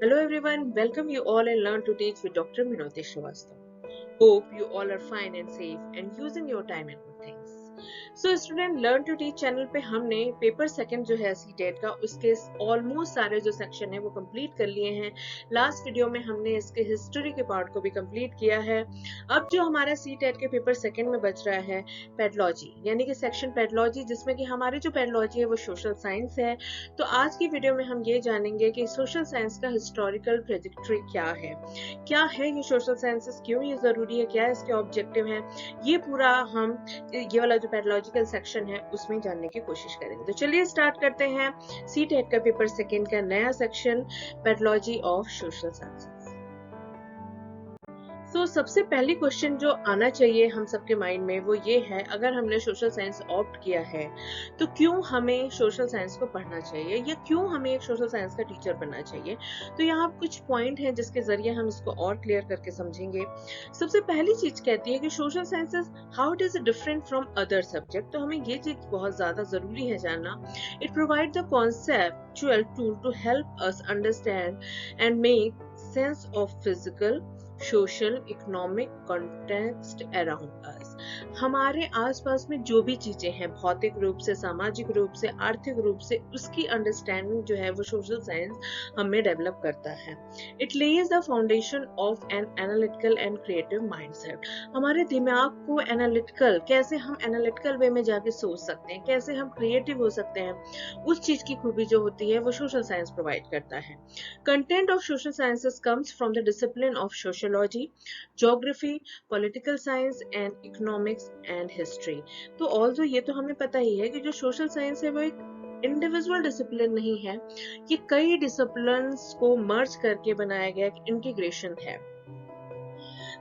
Hello everyone, welcome you all and learn to teach with Dr. Minoti Srivastava. Hope you all are fine and safe and using your time and good things. So student learn to teach channel पे हमने paper second जो है CTET का उसके almost सारे जो section है वो कंप्लीट कर लिए हैं। लास्ट वीडियो में हमने इसके हिस्ट्री के पार्ट को भी कंप्लीट किया है। अब जो हमारा सीटेट के पेपर सेकंड में बच रहा है पेडोलॉजी, यानी कि सेक्शन पेडोलॉजी, जिसमें कि हमारी जो पेडोलॉजी है वो सोशल साइंस है। तो आज की वीडियो में हम ये जानेंगे कि सोशल साइंस का हिस्टोरिकल ट्रेजेक्टरी क्या है ये सोशल साइंसेस, क्यों ये जरूरी है, क्या इसके ऑब्जेक्टिव है, ये पूरा हम ये वाला जो पैथोलॉजिकल सेक्शन है उसमें जानने की कोशिश करेंगे। तो चलिए स्टार्ट करते हैं सीटेट का पेपर सेकंड का नया section, pathology of social sciences. तो सबसे पहली क्वेश्चन जो आना चाहिए हम सबके माइंड में वो ये है, अगर हमने सोशल साइंस ऑप्ट किया है तो क्यों हमें सोशल साइंस को पढ़ना चाहिए या क्यों हमें एक सोशल साइंस का टीचर बनना चाहिए। तो यहाँ कुछ पॉइंट हैं जिसके जरिए हम इसको और क्लियर करके समझेंगे। सबसे पहली चीज कहती है कि social sciences how it is different from other subject. तो हमें ये चीज बहुत ज्यादा जरूरी है जानना। It provide the conceptual tool to help us understand and make sense of physical, social, economic context around us। हमारे आसपास में जो भी चीजें हैं, भौतिक रूप से, सामाजिक रूप से, आर्थिक रूप से, उसकी अंडरस्टैंडिंग जो है वो सोशल साइंस हमें डेवलप करता है। It Lay's the foundation of an analytical and creative mindset. हमारे दिमाग को एनालिटिकल, कैसे हम एनालिटिकल वे में जाके सोच सकते हैं, कैसे हम क्रिएटिव हो सकते हैं, उस चीज की खूबी जो होती है वो सोशल साइंस प्रोवाइड करता है। Content of social sciences comes from the discipline of sociology, geography, political science and economics and history। तो ऑल्सो ये तो हमें पता ही है कि जो सोशल साइंस है वो एक इंडिविजुअल डिसिप्लिन नहीं है, ये कई डिसिप्लिन्स को मर्ज करके बनाया गया एक इंटीग्रेशन है।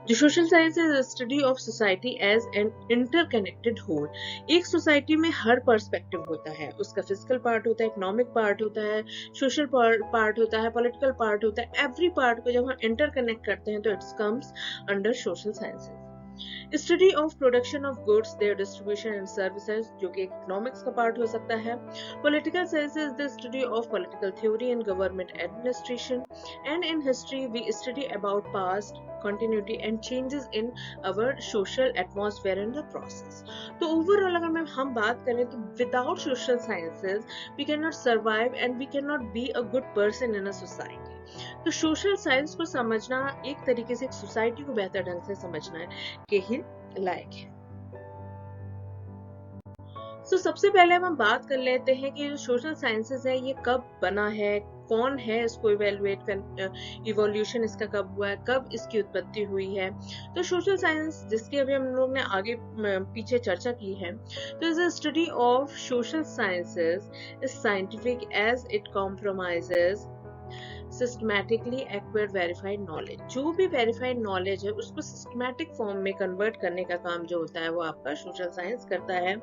The social science is a study of society as an interconnected whole। एक सोसाइटी में हर पर्सपेक्टिव होता है, उसका फिजिकल पार्ट होता है, इकोनॉमिक पार्ट होता है, सोशल पार्ट होता है, पॉलिटिकल पार्ट होता है। एवरी पार्ट को जब हम इंटरकनेक्ट करते हैं तो it's comes under social sciences. Study of production of goods, their distribution and services, जो कि इकोनॉमिक्स का पार्ट हो सकता है। Political science is the study of political theory and government administration. And in history we study about past continuity and changes in our social atmosphere in the process। तो overall अगर हम बात करें तो without social sciences we can not survive and we can not be a good person in a society. तो social science को समझना एक तरीके से एक सोसाइटी को बेहतर ढंग से समझना के ही लायक है। तो सबसे पहले हम बात कर लेते हैं कि जो सोशल साइंसेस है ये कब बना है, कौन है इसको इवेलुएट कर, इवोल्यूशन इसका कब हुआ है, कब इसकी उत्पत्ति हुई है। तो सोशल साइंस जिसकी अभी हम लोग ने आगे पीछे चर्चा की है, तो is a study of social sciences is scientific as it compromises systematically acquired verified knowledge. जो भी वेरीफाइड नॉलेज है उसको सिस्टमैटिक फॉर्म में कन्वर्ट करने का काम जो होता है वो आपका सोशल साइंस करता है।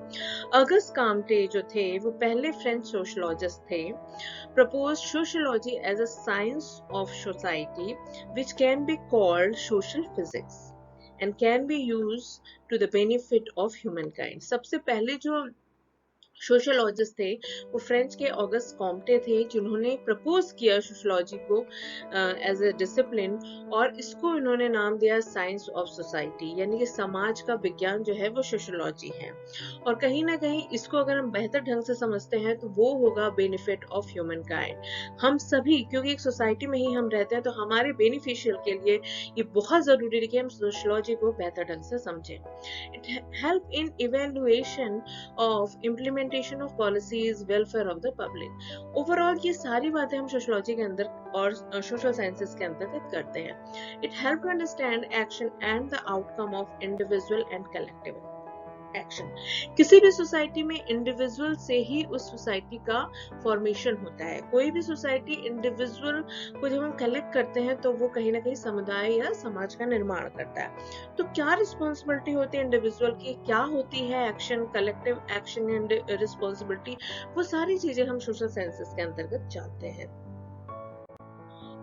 अगस्त काम्टे जो थे वो पहले फ्रेंच सोशलॉजिस्ट थे। Propose sociology as a science of society which can be called social physics and can be use to the benefit of humankind. सबसे पहले जो सोशलॉजिस्ट थे वो फ्रेंच के ऑगस्ट कॉम्टे थे, जिन्होंने प्रपोज किया सोशलॉजी को एज ए डिसिप्लिन, और इसको इन्होंने नाम दिया साइंस ऑफ सोसाइटी, यानी कि समाज का विज्ञान जो है वो सोशलॉजी है। और कहीं ना कहीं इसको अगर हम बेहतर ढंग से समझते हैं तो वो होगा बेनिफिट ऑफ ह्यूमन काइंड। हम सभी, क्योंकि एक सोसाइटी में ही हम रहते हैं, तो हमारे बेनिफिशियल के लिए ये बहुत जरूरी है कि हम सोशलॉजी को बेहतर ढंग से समझें। It help in evaluation of implementation of policies, welfare of the public। Overall ये सारी बातें हम सोशलॉजी के अंदर और सोशल साइंसेस के अंतर्गत करते हैं। It help to understand action and the outcome of individual and collective action. किसी भी सोसाइटी में इंडिविजुअल से ही उस सोसाइटी का फॉर्मेशन होता है। कोई भी सोसाइटी इंडिविजुअल को जब हम कलेक्ट करते हैं तो वो कहीं ना कहीं समुदाय या समाज का निर्माण करता है। तो क्या रिस्पॉन्सिबिलिटी होती है इंडिविजुअल की, क्या होती है action, collective action and responsibility, वो सारी चीजें हम सोशल साइंसेस के अंतर्गत जानते हैं।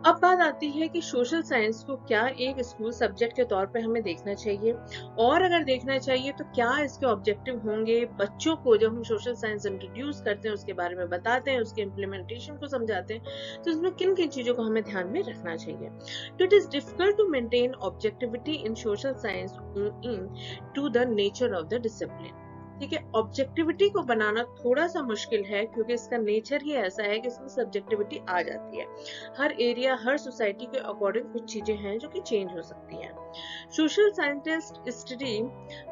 अब बात आती है कि सोशल साइंस को क्या एक स्कूल सब्जेक्ट के तौर पे हमें देखना चाहिए, और अगर देखना चाहिए तो क्या इसके ऑब्जेक्टिव होंगे। बच्चों को जब हम सोशल साइंस इंट्रोड्यूस करते हैं, उसके बारे में बताते हैं, उसके इम्प्लीमेंटेशन को समझाते हैं, तो इसमें किन किन चीजों को हमें ध्यान में रखना चाहिए। तो it is difficult to maintain objectivity in social science in to the nature of the discipline. ठीक है, ऑब्जेक्टिविटी को बनाना थोड़ा सा मुश्किल है, क्योंकि इसका नेचर ही ऐसा है कि इसमें सब्जेक्टिविटी आ जाती है। हर एरिया, हर सोसाइटी के अकॉर्डिंग कुछ चीजें हैं जो कि चेंज हो सकती हैं। Social scientist study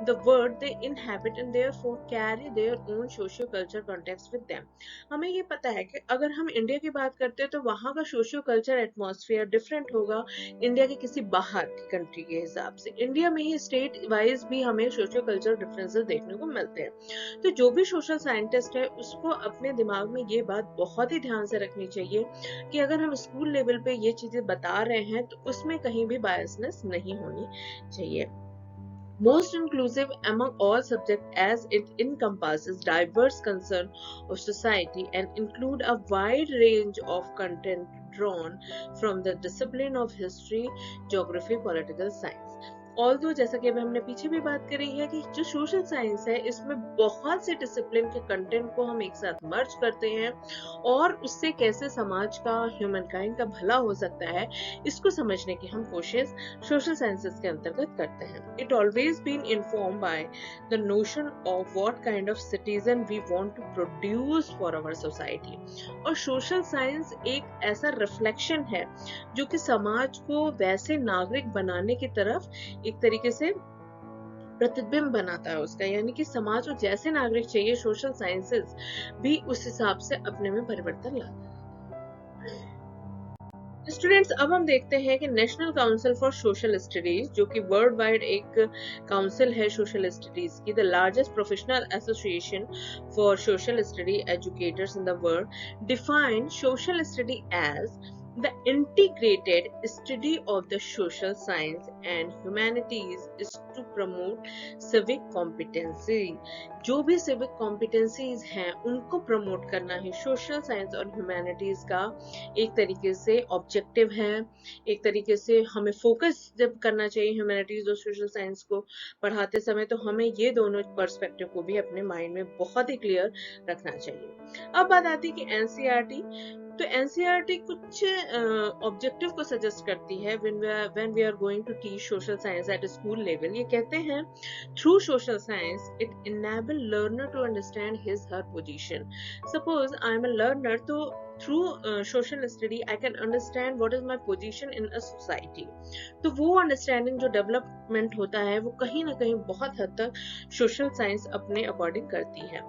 the world they inhabit and therefore carry their own socio culture context with them. हमें ये पता है कि अगर हम इंडिया की बात करते हैं तो वहाँ का सोशियो कल्चर एटमॉस्फेयर डिफरेंट होगा इंडिया के किसी बाहर की कंट्री के हिसाब से। इंडिया में ही स्टेट वाइज भी हमें सोशियो कल्चर डिफरेंसेस देखने को मिलते हैं। तो जो भी सोशल साइंटिस्ट है उसको अपने दिमाग में ये बात बहुत ही ध्यान से रखनी चाहिए कि अगर हम स्कूल लेवल पे ये चीजें बता रहे हैं तो उसमें कहीं भी बायसनेस नहीं होनी चाहिए। Most inclusive among all subjects as it encompasses diverse concern of society and include a wide range of content drawn from the discipline of history, geography, political science. Although जैसा कि अभी हमने पीछे भी बात करी है कि जो सोशल साइंस है इसमें बहुत से डिसिप्लिन के कंटेंट को हम एक साथ मर्ज करते हैं, और उससे कैसे समाज का, ह्यूमन काइंड का भला हो सकता है, इसको समझने की हम कोशिश सोशल साइंसेस के अंतर्गत करते हैं। It always been inform by the notion of what kind of citizen we want to produce for our society. और सोशल साइंस एक ऐसा रिफ्लेक्शन है जो कि समाज को वैसे नागरिक बनाने की तरफ एक तरीके से प्रतिबिंब बनाता है उसका, यानी कि समाज को जैसे नागरिक चाहिए सोशल साइंसेस भी उस हिसाब से अपने में परिवर्तन लाता है। स्टूडेंट्स, अब हम देखते हैं कि national council for social studies, जो कि वर्ल्ड वाइड एक काउंसिल है सोशल स्टडीज की, the largest professional association for social study educators in the world, define social study as the integrated study of the social science and humanities is to promote civic competency। जो भी civic competencies हैं उनको promote करना ही social science और humanities का एक तरीके से ऑब्जेक्टिव है। एक तरीके से हमें फोकस जब करना चाहिए ह्यूमैनिटीज और सोशल साइंस को पढ़ाते समय, तो हमें ये दोनों पर्सपेक्टिव को भी अपने माइंड में बहुत ही क्लियर रखना चाहिए। अब बात आती है कि एनसीईआरटी, तो एनसीईआरटी कुछ ऑब्जेक्टिव को सजेस्ट करती है when we are going to teach social science at school level. ये कहते हैं through social science it enable learner to understand his her position. Suppose I am a learner, तो through social study I can understand what is my position in a society. तो वो understanding जो development होता है वो कहीं ना कहीं बहुत हद तक सोशल साइंस अपने अकॉर्डिंग करती है।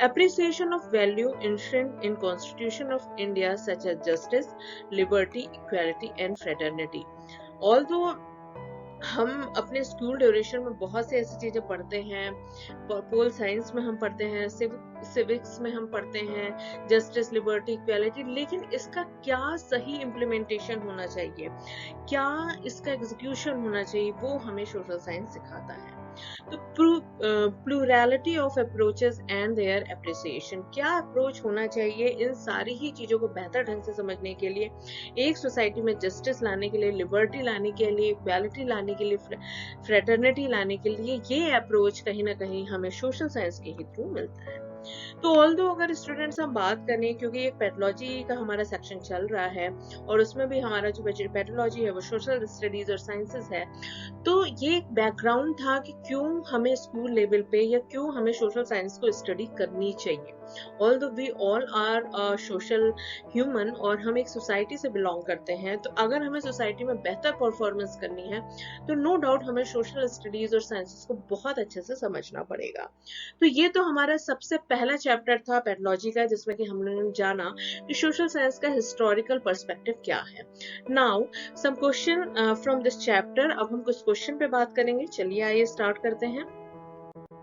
Appreciation of value inherent in Constitution of India such as justice, liberty, equality and fraternity. Although हम अपने स्कूल ड्यूरेशन में बहुत से ऐसी चीजें पढ़ते हैं, पोल साइंस में हम पढ़ते हैं, सिविक्स में हम पढ़ते हैं जस्टिस, लिबर्टी, इक्वालिटी, लेकिन इसका क्या सही इम्प्लीमेंटेशन होना चाहिए, क्या इसका एग्जीक्यूशन होना चाहिए, वो हमें सोशल साइंस सिखाता है। तो plurality of approaches and their appreciation, क्या अप्रोच होना चाहिए इन सारी ही चीजों को बेहतर ढंग से समझने के लिए, एक सोसाइटी में जस्टिस लाने के लिए, लिबर्टी लाने के लिए, इक्वालिटी लाने के लिए, फ्रेटर्निटी लाने के लिए, ये अप्रोच कहीं ना कहीं हमें सोशल साइंस के ही थ्रू मिलता है। तो ऑल्दो अगर स्टूडेंट्स हम बात करें, क्योंकि एक पैथोलॉजी का हमारा सेक्शन चल रहा है और उसमें भी हमारा जो पैथोलॉजी है वो सोशल स्टडीज और साइंसेस है, तो ये एक बैकग्राउंड था कि क्यों हमें स्कूल लेवल पे या क्यों हमें सोशल साइंस को स्टडी करनी चाहिए। Although we all are social human और हम एक सोसाइटी से बिलोंग करते हैं, तो अगर हमें सोसाइटी में बेहतर परफॉर्मेंस करनी है तो नो डाउट हमें सोशल स्टडीज और साइंसेस को बहुत अच्छे से समझना पड़ेगा। तो ये तो हमारा सबसे पहला चैप्टर था पैथोलॉजी का, जिसमें कि हमने जाना कि सोशल साइंस का हिस्टोरिकल पर्सपेक्टिव क्या है। Now some question from this chapter. अब हम कुछ क्वेश्चन पे बात करेंगे, चलिए आइए स्टार्ट करते हैं।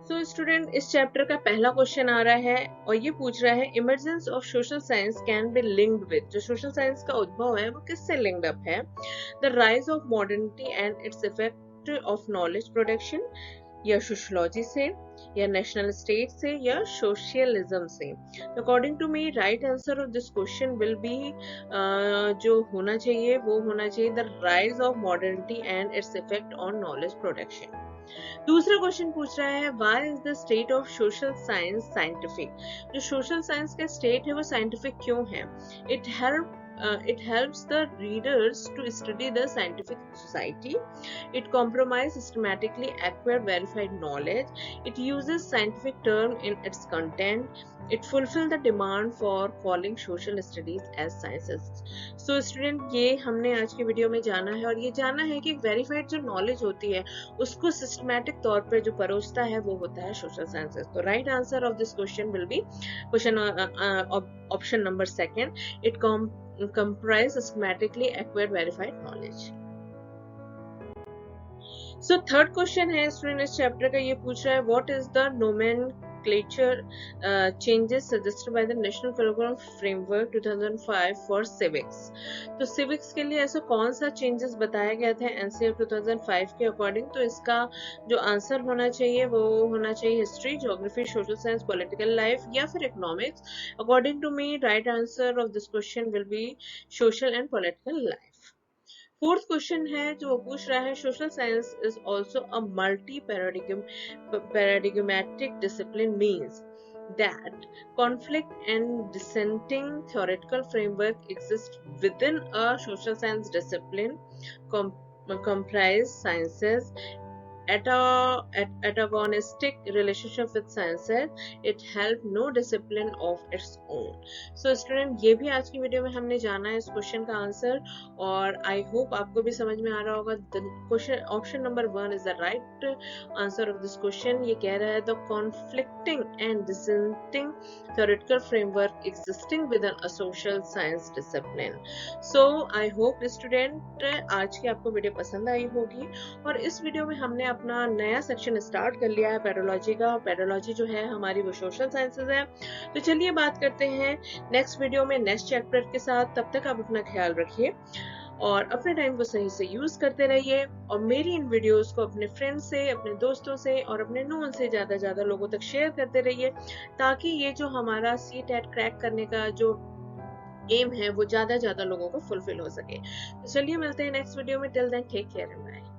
तो स्टूडेंट, इस चैप्टर का पहला क्वेश्चन आ रहा है और ये पूछ रहा है emergence of social science can be linked with, जो सोशल साइंस का उद्भव है वो किससे लिंक्ड अप है, the rise of modernity and its effect of knowledge production, या सोशलॉजी से, या नेशनल स्टेट से, या सोशलिज्म से? According to me right answer of this question will be, जो होना चाहिए वो होना चाहिए the rise of modernity and its effect on knowledge production. दूसरा क्वेश्चन पूछ रहा है why is the state of social science scientific? जो सोशल साइंस का स्टेट है वो साइंटिफिक क्यों है? It helps the readers to study the scientific society. It compromises systematically acquire verified knowledge. It uses scientific term in its content. It fulfill the demand for calling social studies as sciences. So student, ये हमने आज की video में जाना है, और ये जाना है कि वेरीफाइड जो नॉलेज होती है उसको सिस्टमैटिक तौर पे जो परोसता है वो होता है सोशल साइंसेस। तो right answer of this question will B question option number second, it comprise systematically acquired verified knowledge. So third question है स्टूडेंट इस चैप्टर का, ये पूछ रहा है what is the nomenclature changes suggested by the National Curriculum Framework 2005 for civics? तो civics के लिए ऐसा कौन सा चेंजेस बताया गया था NCF 2005 के अकॉर्डिंग? तो इसका जो आंसर होना चाहिए वो होना चाहिए history, geography, social science, political life या फिर economics. According to me right answer of this question will be social and political life. Fourth question है जो वो पूछ रहा है social science is also a multi paradigmatic discipline means that conflict and dissenting theoretical framework exist within a social science discipline comprise sciences antagonistic relationship with sciences. It help no discipline of its own. So student, ये भी आज की video में हमने जाना है इस question का आंसर, और आई होप आपको भी समझ में आ रहा होगा। Question option number 1 is the right answer of this question. ये कह रहा है the conflicting and dissenting theoretical framework existing within a social science discipline. So I hope student आज की आपको वीडियो पसंद आई होगी, और इस वीडियो में हमने अपना नया सेक्शन स्टार्ट कर लिया है पेडोलॉजी का। पेडोलॉजी जो है हमारी वो सोशल साइंसेज है। तो चलिए बात करते हैं नेक्स्ट वीडियो में नेक्स्ट चैप्टर के साथ। तब तक आप अपना ख्याल रखिए और अपने टाइम को सही से यूज करते रहिए, और मेरी इन वीडियोस को अपने फ्रेंड्स से, अपने दोस्तों से और अपने नोन से ज्यादा लोगों तक शेयर करते रहिए, ताकि ये जो हमारा CTET क्रैक करने का जो एम है वो ज्यादा लोगों को फुलफिल हो सके। तो चलिए मिलते हैं नेक्स्ट वीडियो में। Till then take care and bye.